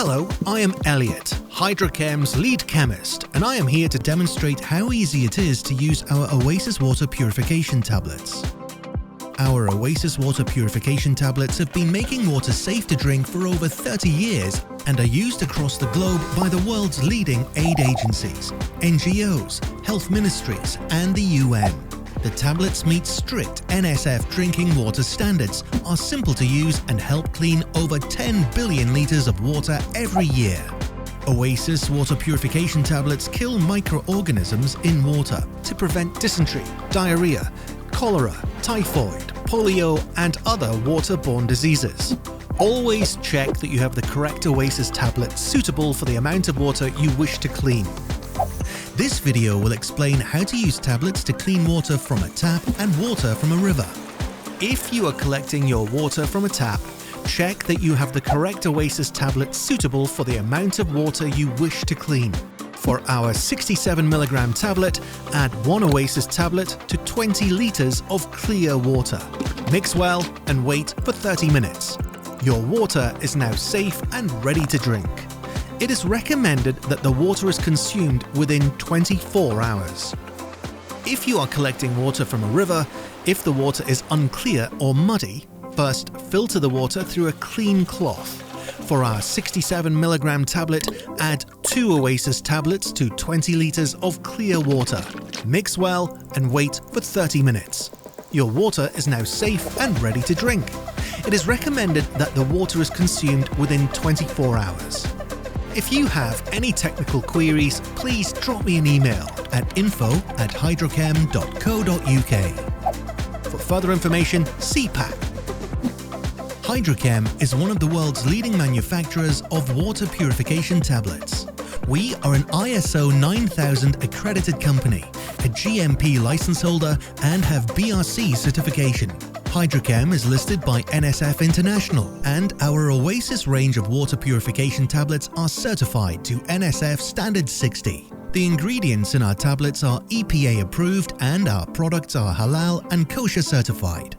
Hello, I am Elliot, Hydrachem's lead chemist, and I am here to demonstrate how easy it is to use our Oasis Water Purification Tablets. Our Oasis Water Purification Tablets have been making water safe to drink for over 30 years and are used across the globe by the world's leading aid agencies, NGOs, health ministries, and the UN. The tablets meet strict NSF drinking water standards, are simple to use and help clean over 10 billion litres of water every year. Oasis Water Purification Tablets kill microorganisms in water to prevent dysentery, diarrhea, cholera, typhoid, polio and other waterborne diseases. Always check that you have the correct Oasis tablet suitable for the amount of water you wish to clean. This video will explain how to use tablets to clean water from a tap and water from a river. If you are collecting your water from a tap, check that you have the correct Oasis tablet suitable for the amount of water you wish to clean. For our 67mg tablet, add 1 Oasis tablet to 20 litres of clear water. Mix well and wait for 30 minutes. Your water is now safe and ready to drink. It is recommended that the water is consumed within 24 hours. If you are collecting water from a river, if the water is unclear or muddy, first filter the water through a clean cloth. For our 67mg tablet, add 2 Oasis tablets to 20 litres of clear water. Mix well and wait for 30 minutes. Your water is now safe and ready to drink. It is recommended that the water is consumed within 24 hours. If you have any technical queries, please drop me an email at info@hydrachem.co.uk. For further information, see PAC. Hydrachem is one of the world's leading manufacturers of water purification tablets. We are an ISO 9000 accredited company, a GMP license holder, and have BRC certification. Hydrachem is listed by NSF International, and our Oasis range of water purification tablets are certified to NSF Standard 60. The ingredients in our tablets are EPA approved and our products are halal and kosher certified.